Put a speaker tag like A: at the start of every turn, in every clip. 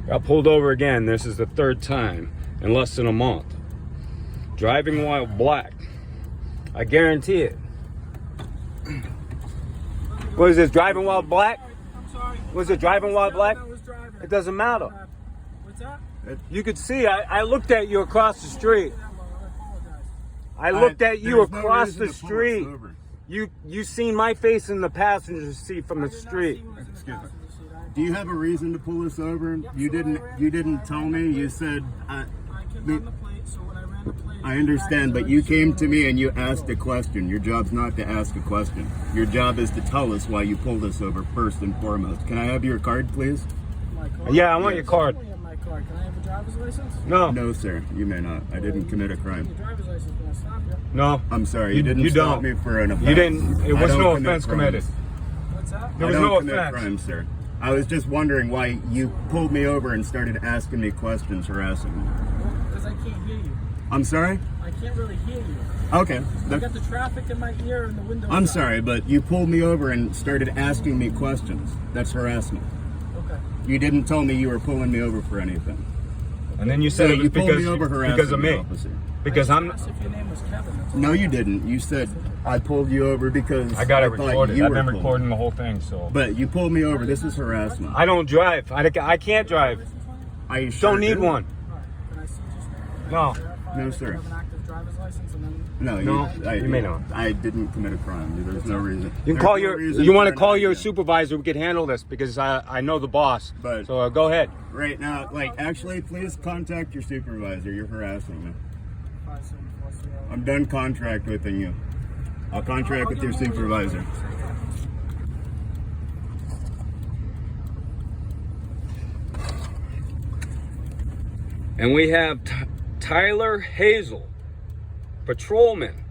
A: Got pulled over again. This is the third time in less than a month. Driving while black. I guarantee it. What is this, driving while black?
B: I'm sorry.
A: Was it driving while black?
B: I was driving.
A: It doesn't matter.
B: What's that?
A: You could see, I looked at you across the street.
B: I apologize.
A: I looked at you
C: There's no
A: across
C: reason
A: the
C: to pull us
A: street.
C: over.
A: You seen my face in the passenger seat from the street.
C: Excuse me. Do you have a reason to pull us over? You didn't tell me. You said
B: I can run the plate, so when I ran the plate.
C: I understand, but you came to me and you asked a question. Your job's not to ask a question. Your job is to tell us why you pulled us over first and foremost. Can I have your card, please?
B: My card?
A: Yeah, I want your card.
B: I have my card. Can I have a driver's license?
A: No.
C: No, sir. You may not. I didn't commit a crime.
B: Your driver's license when I stop you.
A: No.
C: I'm sorry. You didn't
A: you
C: stop
A: don't.
C: me for an offense.
A: You didn't. It
C: I
A: was
C: don't
A: no
C: commit
A: offense
C: crimes.
A: committed.
B: What's that?
A: There was
C: I don't
A: no
C: commit
A: offense.
C: crimes, sir. I was just wondering why you pulled me over and started asking me questions, harassing me.
B: Because I can't hear you.
C: I'm sorry?
B: I can't really hear you.
C: Okay.
B: I got the traffic in my ear and the window.
C: I'm sorry, but you pulled me over and started asking me questions. That's harassment.
B: Okay.
C: You didn't tell me you were pulling me over for anything.
A: And then you said
C: So
A: it was
C: you pulled
A: because,
C: me over harassing
A: because of
C: the
A: me.
C: officer.
A: Because
B: I
A: I'm.
B: just asked if your name was Kevin. That's all.
C: No, you didn't. You said I pulled you over because
A: I got it
C: thought
A: recorded.
C: you
A: I've
C: were
A: been
C: pulling.
A: recording the whole thing, so.
C: But you pulled me over. This is harassment.
A: I don't drive. I can't drive.
C: I sure
A: Don't need
C: do.
A: one.
B: All right. Can I see just
A: No.
C: No, sir.
B: You have an active driver's license and then.
C: No,
A: No, you may not.
C: I didn't commit a crime. There's no reason.
A: You can
C: There's
A: call
C: no
A: your.
C: reason
A: You want to
C: for an
A: call your
C: argument.
A: supervisor? We can handle this because I know the boss.
C: But-
A: So go ahead.
C: Right now, actually, please contact your supervisor. You're harassing me.
B: 57430.
C: I'm done contract with you. I'll contract with your supervisor.
A: And we have Tyler Hazel, patrolman,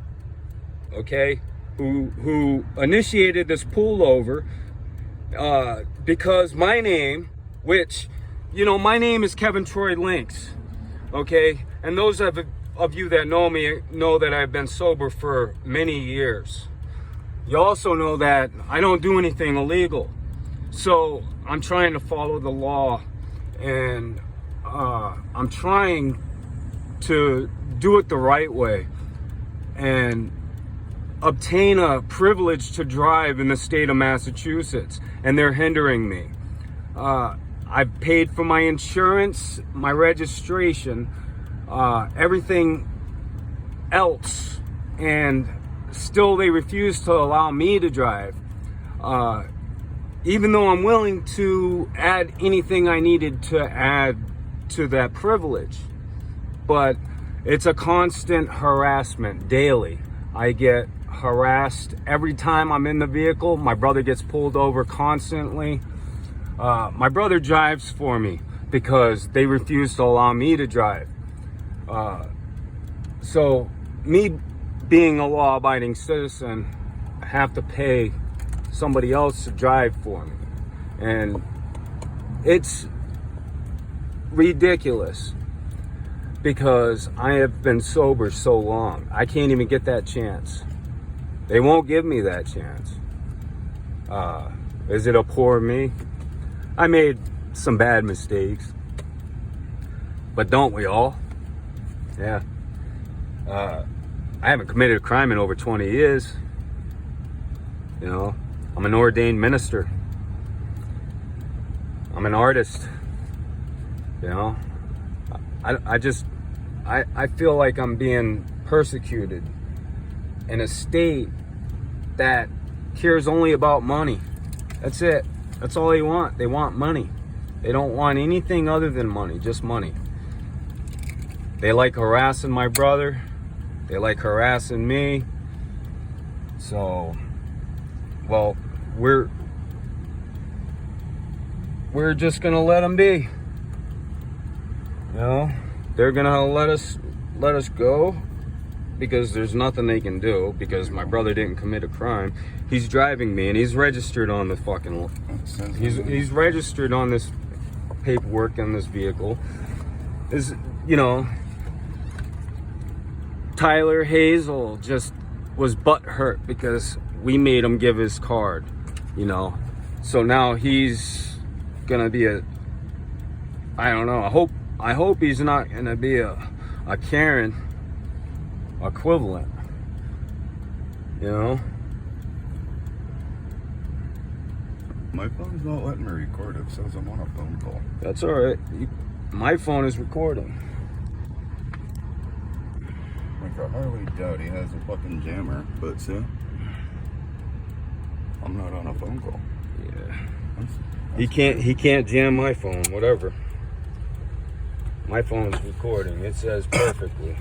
A: okay, who initiated this pullover because my name, which, you know, my name is Kevin Troy Lynx, okay, and those of you that know me know that I've been sober for many years. You also know that I don't do anything illegal, so I'm trying to follow the law, and I'm trying to do it the right way and obtain a privilege to drive in the state of Massachusetts, and they're hindering me. I've paid for my insurance, my registration, everything else, and still they refuse to allow me to drive. Even though I'm willing to add anything I needed to add to that privilege, but it's a constant harassment daily. I get harassed every time I'm in the vehicle. My brother gets pulled over constantly. My brother drives for me because they refuse to allow me to drive. So me being a law-abiding citizen, I have to pay somebody else to drive for me, and it's ridiculous because I have been sober so long. I can't even get that chance. They won't give me that chance. Is it a poor me? I made some bad mistakes, but don't we all? Yeah. I haven't committed a crime in over 20 years. You know, I'm an ordained minister. I'm an artist. You know, I feel like I'm being persecuted in a state that cares only about money. That's it. That's all they want. They want money. They don't want anything other than money, just money. They like harassing my brother. They like harassing me. So, well, we're just gonna let them be. You know, they're gonna let us go because there's nothing they can do because my brother didn't commit a crime. He's driving me and he's registered on the fucking. He's registered on this paperwork on this vehicle. Is, you know, Tyler Hazel just was butthurt because we made him give his card, you know. So now he's gonna be I don't know. I hope he's not gonna be a Karen equivalent. You know?
C: My phone's not letting me record. It says I'm on a phone call.
A: That's all right. My phone is recording.
C: Like, I hardly doubt he has a fucking jammer, but see, I'm not on a phone call.
A: Yeah. He can't jam my phone, whatever. My phone's recording. It says perfectly.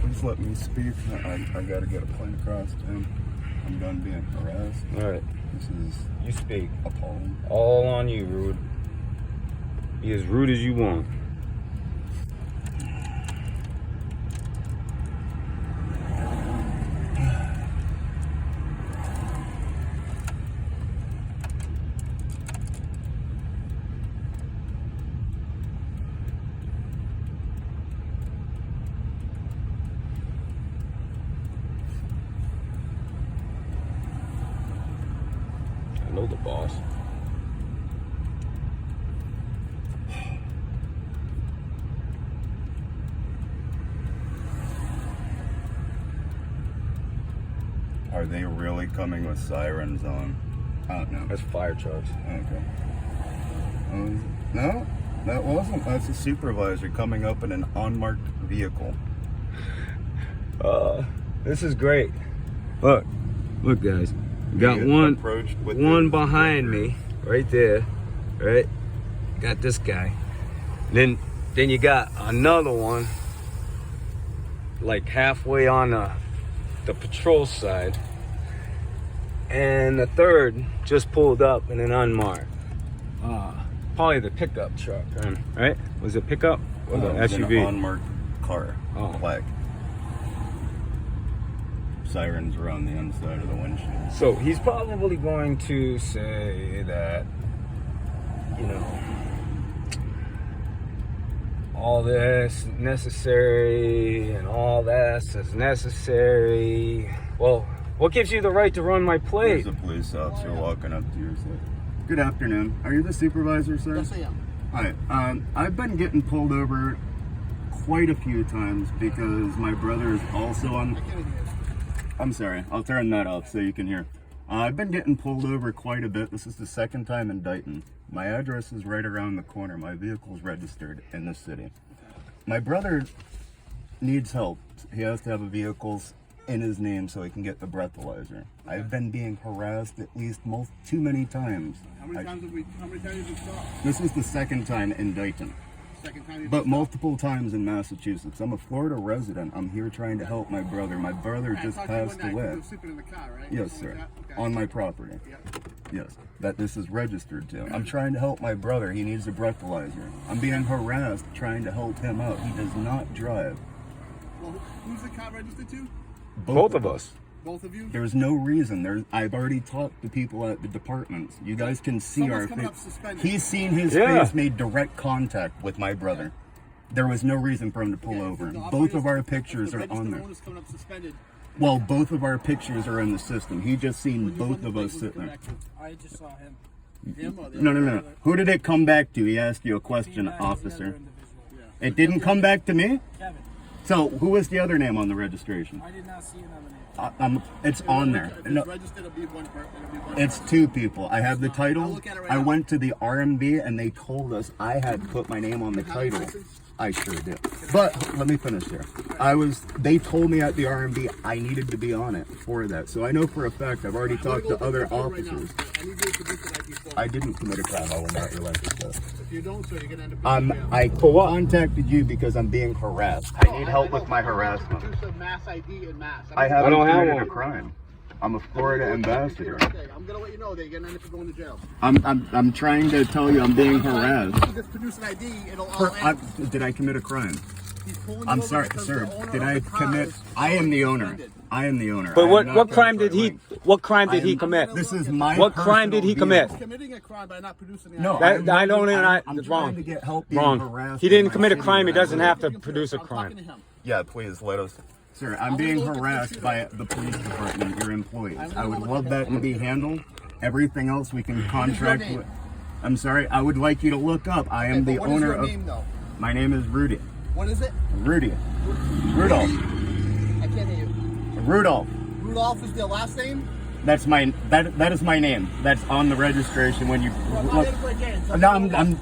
C: Please let me speak. I gotta get a point across to him. I'm done being harassed.
A: All right.
C: This is
A: You speak.
C: appalling.
A: All on you, Rude. Be as rude as you want. I know the boss.
C: Are they really coming with sirens on? I don't know.
A: That's fire trucks.
C: Okay. No, that wasn't. That's a supervisor coming up in an unmarked vehicle.
A: This is great. Look guys. We got
C: You
A: one
C: approached with
A: one
C: the-
A: behind me, right there. Right? Got this guy. Then you got another one like halfway on the patrol side. And the third just pulled up in an unmarked. Probably the pickup truck, right? Was it pickup or the
C: It was
A: SUV?
C: An unmarked car.
A: Oh.
C: Black. Sirens were on the inside of the windshield.
A: So he's probably going to say that, you know, all this necessary and all this is necessary. Well, what gives you the right to run my plate?
C: There's a police officer walking up to your side. Good afternoon. Are you the supervisor, sir?
B: Yes, I am.
C: Hi. I've been getting pulled over quite a few times because my brother is also on.
B: I can't even hear you.
C: I'm sorry. I'll turn that off so you can hear. I've been getting pulled over quite a bit. This is the second time in Dighton. My address is right around the corner. My vehicle's registered in this city. My brother needs help. He has to have a vehicle in his name so he can get the breathalyzer. I've been being harassed at least too many times.
B: How many times have you stopped?
C: This is the second time in Dighton.
B: Second time
C: But multiple times in Massachusetts. I'm a Florida resident. I'm here trying to help my brother. My brother just passed away.
B: Sleeping in the car, right?
C: Yes,
B: Something
C: sir.
B: like that? Okay.
C: On my property.
B: Yeah.
C: Yes. That this is registered to. I'm trying to help my brother. He needs a breathalyzer. I'm being harassed trying to help him out. He does not drive.
B: Well, who's the car registered to?
A: Both of us.
B: Both of you?
C: There's no reason. I've already talked to people at the departments. You guys can see
B: Someone's
C: our
B: coming up
C: face.
B: suspended.
C: He's seen his
A: Yeah.
C: face made direct contact with my brother. There was no reason for him to pull over.
B: The
C: Both of our
B: operator's-
C: pictures
B: the
C: are
B: registered
C: on there.
B: owner's coming up suspended.
C: Well, both of our pictures are in the system. He just seen
B: When you
C: both
B: won the
C: of
B: plate,
C: us
B: who's
C: sitting
B: it
C: there.
B: come back to? I just saw him. Him or the
C: No.
B: other-
C: Who did it come back to? He asked you a
B: the
C: question,
B: other
C: officer.
B: individual. Yeah.
C: It didn't come back to me?
B: Kevin,
C: So, who was the other name on the registration?
B: I did not see another name.
C: It's on there.
B: If it's
C: No,
B: registered, it'll be one person.
C: it's two people. I have the
B: I'll
C: title.
B: look at it right
C: I
B: now.
C: went to the RMB and they told us I had to put my name on the
B: You have a
C: title.
B: license?
C: I sure did. But let me finish here. They told me at the RMB I needed to be on it for that. So I know for a fact I've already talked to other officers.
B: I need you to produce an ID form.
C: I didn't commit a crime. I will not relinquish that.
B: If you don't, sir, you're gonna end up in jail.
C: I contacted you because I'm being harassed. I need help with my harassment.
B: Produce a mass ID in mass.
C: I haven't
A: don't have
C: committed
A: one.
C: a crime. I'm a Florida ambassador.
B: Okay, I'm gonna let you know that you're gonna end up going to jail.
C: I'm trying to tell you I'm being harassed.
B: If you just produce an ID, it'll all end.
C: Did I commit a crime?
B: He's pulling you
C: I'm
B: over
C: sorry,
B: because
C: sir.
B: the owner
C: Did
B: of
C: I
B: the car
C: commit?
B: is
C: I am the owner.
B: suspended.
C: I am the owner.
A: But
C: I am
A: what
C: not
A: crime did he?
C: Link.
A: What crime did he
C: am-
A: commit?
C: This is my.
A: What crime did he
C: personal
A: commit?
B: He's committing a crime by not producing the
C: No,
B: ID.
C: I'm
A: I don't.
C: I'm
A: That's
C: trying
A: wrong.
C: to get help being
A: Wrong.
C: harassed
A: He
C: in
A: didn't
C: my
A: commit a
C: city.
A: crime. He doesn't have to
B: I'm
A: produce a
B: talking
A: crime.
B: to him.
C: Yeah, please let us. Sir, I'm
B: I'm
C: being
B: gonna look at
C: harassed
B: this
C: by the police department, your employees.
B: I'm
C: I
B: gonna
C: would
B: look
C: love
B: at
C: that to be handled. Everything else we can contract
B: name?
C: with. I'm sorry. I would like you to look up. I am the
B: What
C: owner
B: is your
C: of.
B: name, though?
C: My name is Rudy.
B: What is it?
C: Rudy. Rudolph.
B: I can't hear you.
C: Rudolph.
B: Rudolph is their last name?
C: That's my that is my name. That's on the registration when you.
B: Well, I'm not here to play games.
C: No,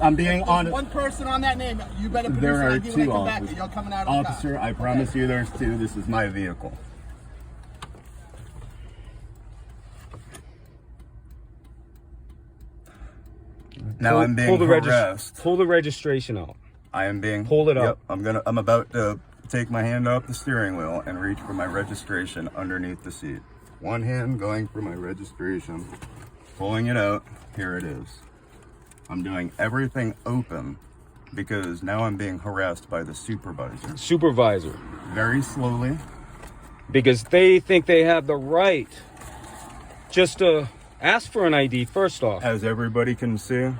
C: I'm being
B: There's
C: honest.
B: one person on that name. You better produce
C: There
B: an
C: are
B: ID when they
C: two
B: come back.
C: officers.
B: You're coming out of the car.
C: Officer, I promise you, there's two. This is my vehicle. Now I'm being harassed.
A: Pull the registration out.
C: I am being.
A: Pull it up.
C: Yep, I'm about to take my hand off the steering wheel and reach for my registration underneath the seat. One hand going for my registration, pulling it out. Here it is. I'm doing everything open because now I'm being harassed by the supervisor.
A: Supervisor.
C: Very slowly.
A: Because they think they have the right just to ask for an ID first off.
C: As everybody can see,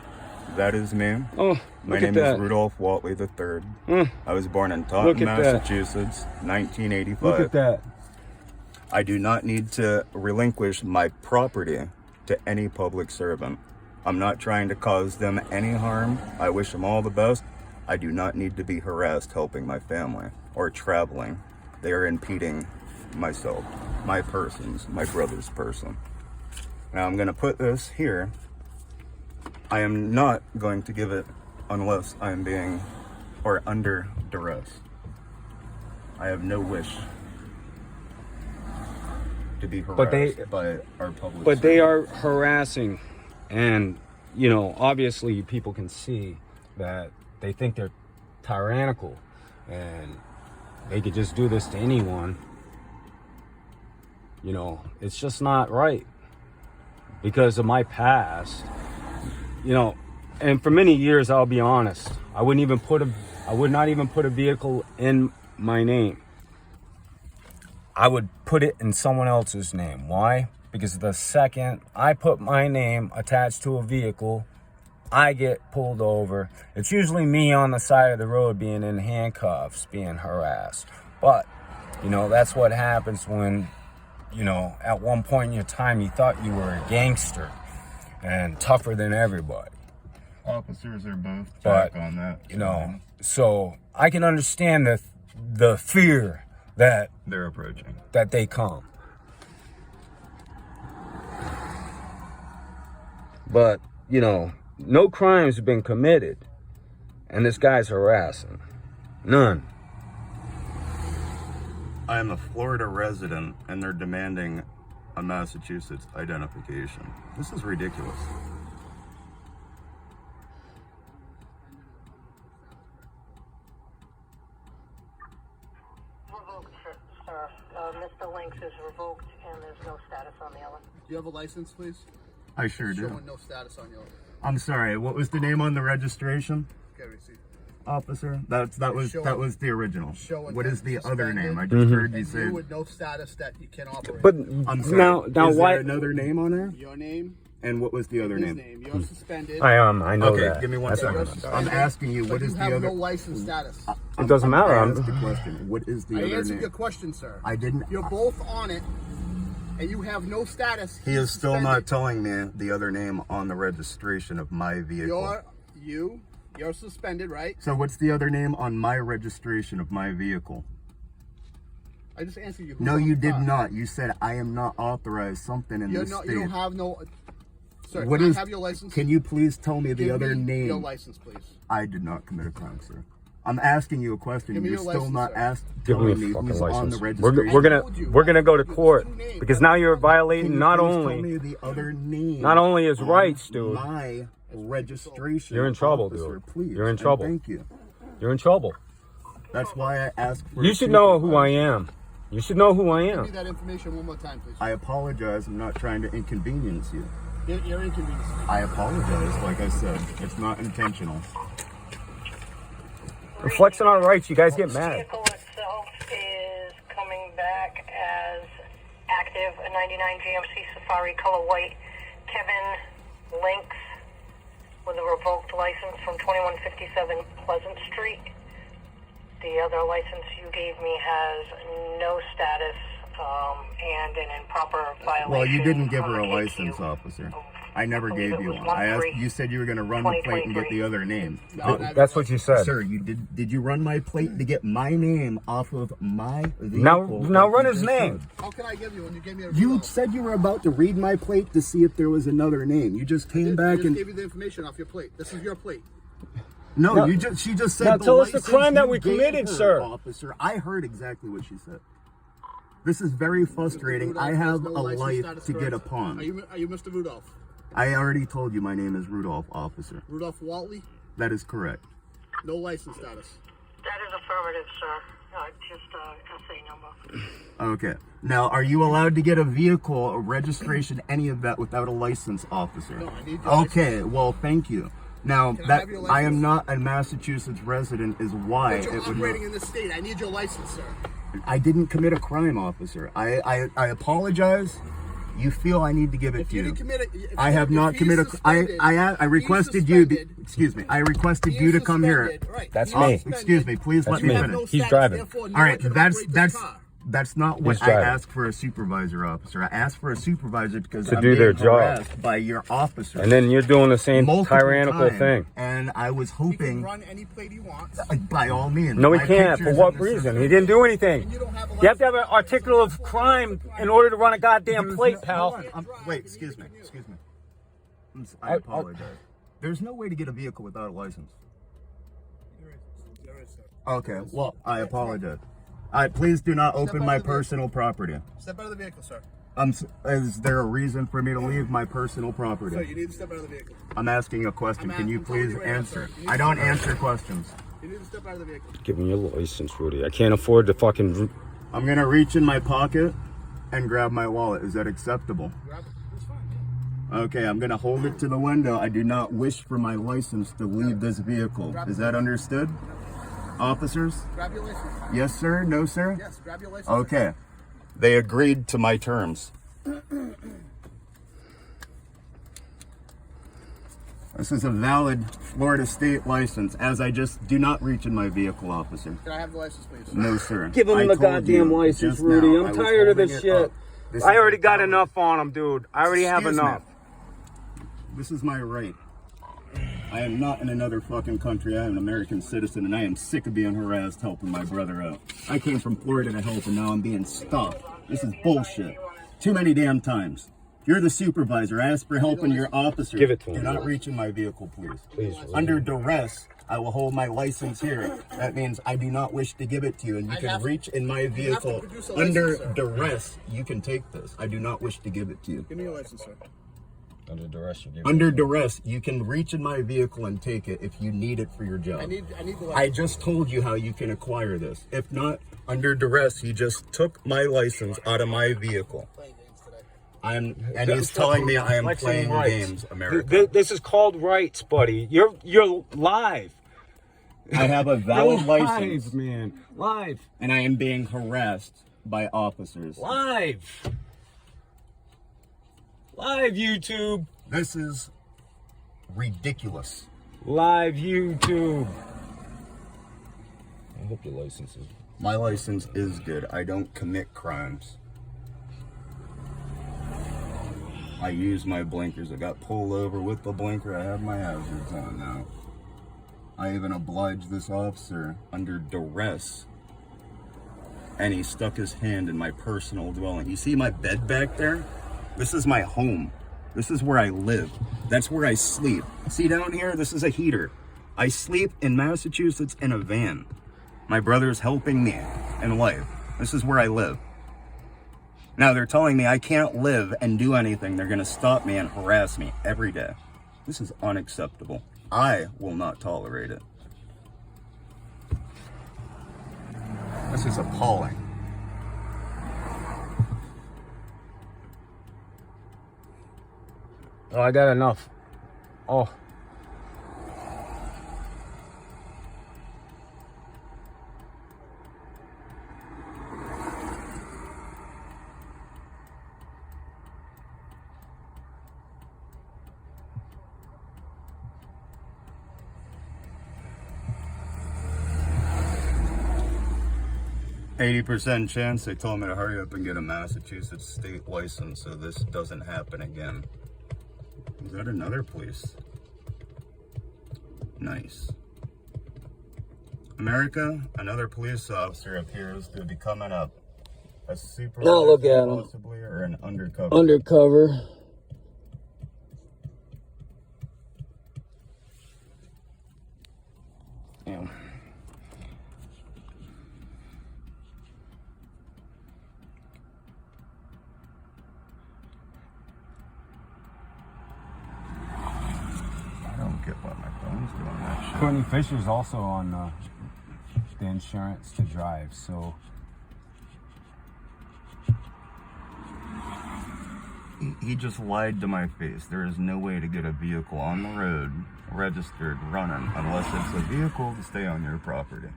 C: that is me.
A: Oh,
C: My
A: look at
C: name is
A: that.
C: Rudolph Watley III. I was born in
A: Look
C: Taunton,
A: at that.
C: Massachusetts, 1985.
A: Look at that.
C: I do not need to relinquish my property to any public servant. I'm not trying to cause them any harm. I wish them all the best. I do not need to be harassed helping my family or traveling. They are impeding myself, my persons, my brother's person. Now I'm going to put this here. I am not going to give it unless I'm being or under duress. I have no wish to be harassed by our public.
A: But they are harassing, and you know, obviously people can see that they think they're tyrannical and they could just do this to anyone. You know, it's just not right because of my past. You know, and for many years, I'll be honest, I would not even put a vehicle in my name. I would put it in someone else's name. Why? Because the second I put my name attached to a vehicle, I get pulled over. It's usually me on the side of the road being in handcuffs, being harassed. But, you know, that's what happens when, you know, at one point in your time, you thought you were a gangster and tougher than everybody.
C: Officers are both
A: But,
C: back on that.
A: you know, so I can understand the fear that
C: They're approaching.
A: that they come. But, you know, no crimes have been committed, and this guy's harassing. None.
C: I am a Florida resident, and they're demanding a Massachusetts identification. This is ridiculous.
D: Revoked, sir. Mr. Lynx is revoked, and there's no status on the other.
B: Do you have a license, please?
C: I sure do.
B: Showing no status on your.
C: I'm sorry. What was the name on the registration,
B: Okay, receipt.
C: officer? That was the original.
B: Showing
C: What is the other
B: suspended.
C: name? I just heard you
B: And
C: say.
B: you with no status that you can operate.
A: But
C: I'm sorry.
A: now
C: is
A: why?
C: there another name on there?
B: Your name,
C: And what was the other
B: his
C: name?
B: name. You're suspended.
A: I know
C: Okay,
A: that.
C: give me one
A: That's
C: second.
A: fine.
C: I'm asking you,
B: But
C: what
B: you
C: is the
B: have
C: other?
B: no license status.
A: It doesn't matter.
C: I asked the question. What is the
B: I
C: other
B: answered
C: name?
B: your question, sir.
C: I didn't.
B: You're both on it, and you have no status.
C: He is still
B: Suspended.
C: not telling me the other name on the registration of my vehicle.
B: You're suspended, right?
C: So what's the other name on my registration of my vehicle?
B: I just answered you.
C: No, you did not. You said I am not authorized something in
B: You're
C: this
B: not.
C: state.
B: You don't have no. Sir,
C: What
B: can
C: is?
B: I have your license?
C: Can you please tell me the
B: Give
C: other
B: me
C: name?
B: Your license, please.
C: I did not commit a crime, sir. I'm asking you a question.
B: Give me
C: You're
B: your
C: still
B: license,
C: not
B: sir.
A: Give me a
C: telling me
A: fucking
C: who's on the
A: license.
C: registration.
A: We're gonna go to court because now you're
C: Can
A: violating
C: you
A: not
C: please tell
A: only
C: me the other name
A: not only his
C: on
A: rights, dude.
C: My registration.
A: You're in trouble,
C: officer,
A: dude.
C: Please.
A: You're in
C: and
A: trouble.
C: Thank you.
A: You're in trouble.
C: That's why I asked for.
A: You
C: a
A: should know who I
C: supervisor.
A: am. You should know who I
B: Give me
A: am.
B: that information one more time, please.
C: I apologize. I'm not trying to inconvenience you.
B: You're inconvenienced.
C: I apologize. Like I said, it's not intentional.
A: We're flexing our rights. You guys get mad.
D: The vehicle itself is coming back as active, a 99 GMC Safari color white. Kevin Lynx with a revoked license from 2157 Pleasant Street. The other license you gave me has no status and an improper violation.
C: Well, you didn't give her a
D: on AQ
C: license, officer. I never gave you one. I asked. You said you were going to run the plate and get the other name.
A: That's what you said.
C: Sir, you did you run my plate to get my name off of my vehicle?
A: Now run his name.
B: How can I give you when you gave me a
C: You said you were about to read my plate to see if there was another name. You just came back
B: I just
C: and
B: gave you the information off your plate. This is your plate.
C: no, she just said.
A: Now tell us the
C: license
A: crime that
C: you
A: we
C: gave
A: committed,
C: her,
A: sir.
C: Officer, I heard exactly what she said. This is very frustrating.
B: Rudolph,
C: I have
B: there's
C: a
B: no license
C: life
B: status,
C: to get
B: correct?
C: upon.
B: Are you Mr. Rudolph?
C: I already told you my name is Rudolph, officer.
B: Rudolph Waltley?
C: That is correct.
B: No license status.
D: That is affirmative, sir. Just SA number.
C: Okay. Now, are you allowed to get a vehicle, a registration, any of that without a license, officer?
B: No, I need your
C: Okay, well, thank you. Now,
B: Can I
C: that
B: have your
C: I am
B: license?
C: not a Massachusetts resident is why
B: But you're
C: it would
B: operating in this state. I need your license, sir.
C: I didn't commit a crime, officer. I apologize. You feel I need to give it
B: If
C: to
B: you
C: you.
B: didn't commit it,
C: I have not committed. I requested you. Excuse me. I requested you to come here.
A: That's me.
C: Excuse me. Please let me
A: me.
C: finish.
A: He's driving.
C: All right. That's not what
A: He's
C: I
A: driving.
C: asked for a supervisor, officer. I asked for a supervisor because
A: To
C: I'm
A: do their
C: being
A: job.
C: harassed by your officer.
A: And then you're doing the same
C: multiple
A: tyrannical
C: times,
A: thing.
C: And I was
B: He can
C: hoping,
B: run any plate he wants.
C: by all means.
A: No, he
C: my
A: can't. For
C: pictures
A: what
C: in the
A: reason?
C: system.
A: He didn't do anything.
B: And you don't have a
A: You have to have
B: license.
A: an article of crime in order to run a goddamn plate, pal.
C: Wait, excuse me. I apologize. There's no way to get a vehicle without a license.
B: There is, sir.
C: Okay, well, I apologize. Please do not open my personal property.
B: Step out of the vehicle, sir.
C: Is there a reason for me to leave my personal
B: Sir,
C: property?
B: you need to step out of the vehicle.
C: I'm asking a question.
B: I'm
C: Can you
B: asking- I'm
C: please
B: telling you right now,
C: answer?
B: sir. You need
C: I
B: to
C: don't
B: step out.
C: answer questions.
B: You need to step out of the vehicle.
A: Give me your license, Rudy. I can't afford to fucking.
C: I'm gonna reach in my pocket and grab my wallet. Is that acceptable?
B: Grab it. It's fine.
C: Okay, I'm gonna hold it to the window. I do not wish for my license to leave this vehicle. Is that understood? Officers?
B: Grab your license.
C: Yes, sir? No, sir?
B: Yes, grab your license.
C: Okay. They agreed to my terms. This is a valid Florida state license, as I just do not reach in my vehicle, officer.
B: Can I have the license, please?
C: No, sir.
A: Give him
C: I
A: the
C: told
A: goddamn
C: you
A: license,
C: just
A: Rudy.
C: now, I
A: I'm
C: was
A: tired of
C: holding
A: this
C: it
A: shit.
C: up. This
A: I
C: is
A: already got
C: valid.
A: enough on him, dude. I already have
C: Excuse me.
A: enough.
C: This is my right. I am not in another fucking country. I am an American citizen, and I am sick of being harassed helping my brother out. I came from Florida to help, and now I'm being stopped. This is bullshit. Too many damn times. You're the supervisor. Ask for help in your officer.
A: Give it to
C: Do
A: him.
C: not reach in my vehicle, please.
A: Please.
C: Under duress, I will hold my license here. That means I do not wish to give it to you, and you can
B: have-
C: reach in my
B: have to
C: vehicle.
B: produce a license,
C: Under
B: sir.
C: duress, you can take this. I do not wish to give it to you.
B: Give me your license, sir.
A: Under duress, you give
C: Under duress, you can reach in my vehicle and take it if you need it for your job.
B: I need the license.
C: I just told you how you can acquire this. If not, under duress, he just took my license out of my vehicle.
B: Playing games today.
C: And he's telling me I am
A: Like some
C: playing
A: rights.
C: games, America.
A: This is called rights, buddy. You're live.
C: I have a valid
A: You're
C: license,
A: live, man. Live.
C: and I am being harassed by officers.
A: Live. Live YouTube.
C: This is ridiculous.
A: Live YouTube. I hope your license is.
C: My license is good. I don't commit crimes. I use my blinkers. I got pulled over with the blinker. I have my hazards on now. I even obliged this officer under duress. And he stuck his hand in my personal dwelling. You see my bed back there? This is my home. This is where I live. That's where I sleep. See down here? This is a heater. I sleep in Massachusetts in a van. My brother's helping me in life. This is where I live. Now they're telling me I can't live and do anything. They're gonna stop me and harass me every day. This is unacceptable. I will not tolerate it. This is appalling.
A: Oh, I got enough. Oh.
C: %80 chance. They told me to hurry up and get a Massachusetts state license so this doesn't happen again. Is that another police? Nice. America, another police officer appears to be coming up. A supervisor,
A: oh, look at him.
C: possibly, or an undercover.
A: Undercover. Yeah.
C: I don't get why my phone's doing that shit.
A: Courtney Fisher's also on the insurance to drive, so
C: He just lied to my face. There is no way to get a vehicle on the road, registered, running, unless it's a vehicle to stay on your property.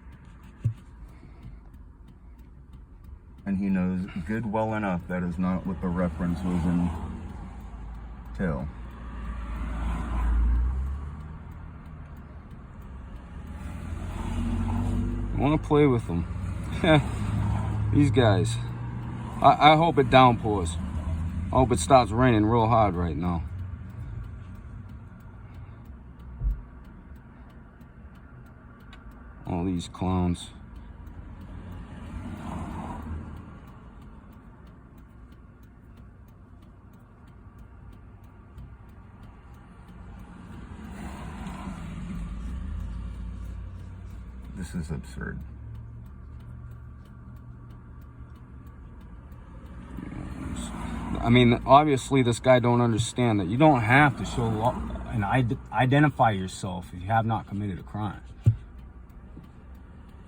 C: And he knows good well enough that is not what the reference was in till.
A: I want to play with them. These guys. I hope it downpours. I hope it stops raining real hard right now. All these clowns.
C: This is absurd.
A: I mean, obviously this guy don't understand that you don't have to show and identify yourself if you have not committed a crime.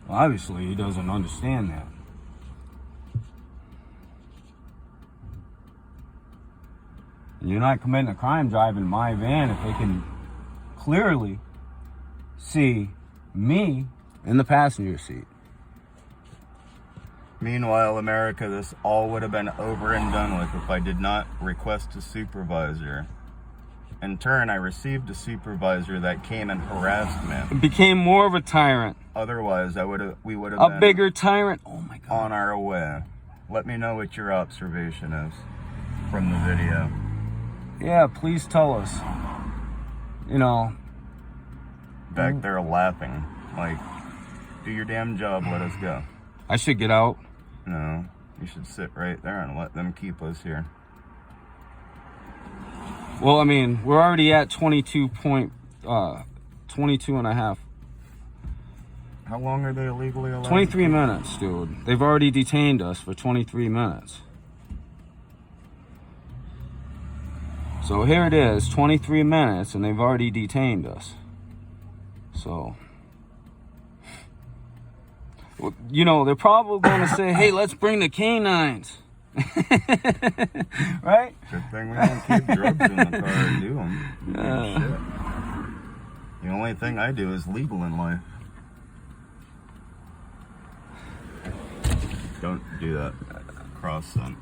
A: Well, obviously he doesn't understand that. And you're not committing a crime driving my van if they can clearly see me in the passenger seat.
C: Meanwhile, America, this all would have been over and done with if I did not request a supervisor. In turn, I received a supervisor that came and harassed me.
A: It became more of a tyrant.
C: Otherwise, we would have
A: A
C: been
A: bigger tyrant. Oh my God.
C: on our way. Let me know what your observation is from the video.
A: Yeah, please tell us. You know.
C: Back there laughing. Like, do your damn job, let us go.
A: I should get out.
C: No, you should sit right there and let them keep us here.
A: Well, I mean, we're already at 22 and a half.
C: How long are they illegally allowed?
A: 23 minutes, dude. They've already detained us for 23 minutes. So here it is, 23 minutes, and they've already detained us. So, well, you know, they're probably going to say, hey, let's bring the canines. Right?
C: Good thing we don't keep drugs in the car and do them. Shit. The only thing I do is legal in life. Don't do that. Cross them.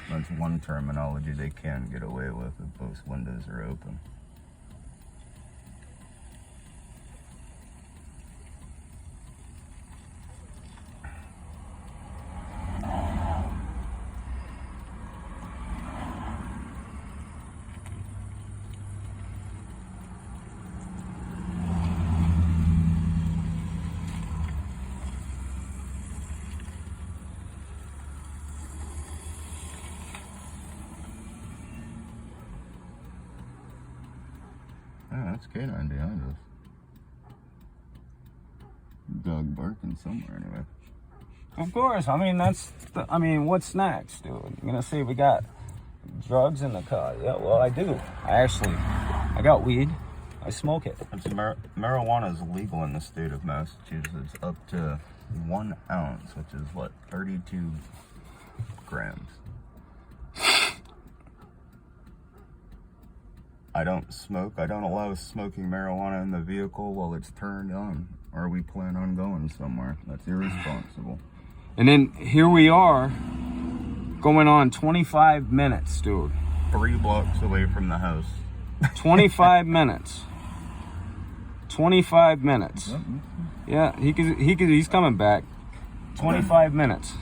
C: That's one terminology they can get away with if both windows are open. Oh, that's canine behind us. Dog barking somewhere anyway.
A: Of course. I mean, what's next, dude? You're going to say we got drugs in the car. Yeah, well, I do. I got weed. I smoke it.
C: Marijuana is legal in the state of Massachusetts up to 1 ounce, which is what, 32 grams. I don't smoke. I don't allow smoking marijuana in the vehicle while it's turned on, or we plan on going somewhere. That's irresponsible.
A: And then here we are, going on 25 minutes, dude.
C: 3 blocks away from the house.
A: 25 minutes. 25 minutes. Yeah, he's coming back. 25 minutes.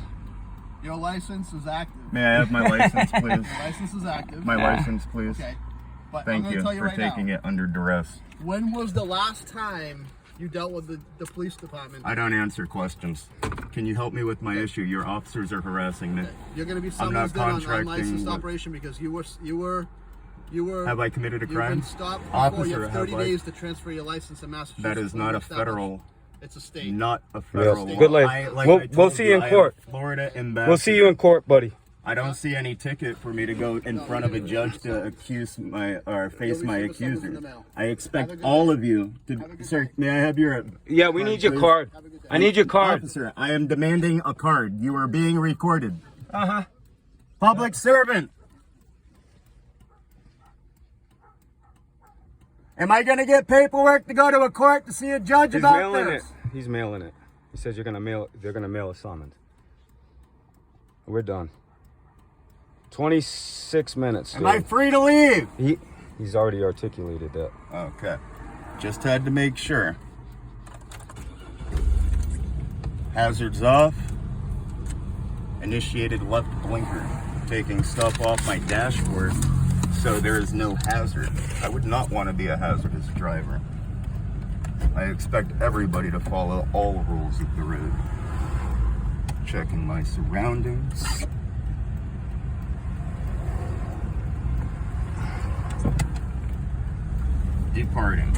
B: Your license is active.
C: May I have my license, please?
B: License is active.
C: My license, please.
B: Okay. But I'm
C: Thank
B: gonna
C: you
B: tell you
C: for
B: right
C: taking
B: now,
C: it under duress.
B: when was the last time you dealt with the police department?
C: I don't answer questions. Can you help me with my issue? Your officers are harassing me.
B: You're going to be
C: I'm not
B: summoned in on
C: contracting
B: unlicensed
C: with-
B: operation because you were.
C: Have I committed a
B: You've
C: crime?
B: been stopped before.
C: Officer,
B: You have 30
C: have I?
B: days to transfer your license in Massachusetts.
C: That is not a federal.
B: It's a state.
C: Not a federal.
A: Good luck. We'll
C: I told
A: see you in
C: I am
A: court.
C: Florida ambassador.
A: We'll see you in court, buddy.
C: I don't see any ticket for me to go in front of a judge to accuse my or face my
B: receive a summons in
C: accuser.
B: the mail.
C: I
B: Have a
C: expect
B: good
C: all
B: day.
C: of you to. Sir, may I have your?
A: Yeah, we need your
C: please?
A: card. I need your card.
C: Officer, I am demanding a card. You are being recorded.
A: Uh-huh.
C: Public servant. Am I gonna get paperwork to go to a court to see a judge
A: He's
C: about
A: mailing
C: this?
A: it. He's mailing it. He says they're gonna mail a summons. We're done. 26 minutes.
C: Am I
A: dude.
C: free to leave?
A: He's already articulated that.
C: Okay. Just had to make sure. Hazards off. Initiated left blinker. Taking stuff off my dashboard so there is no hazard. I would not want to be a hazardous driver. I expect everybody to follow all rules of the road. Checking my surroundings. Departing.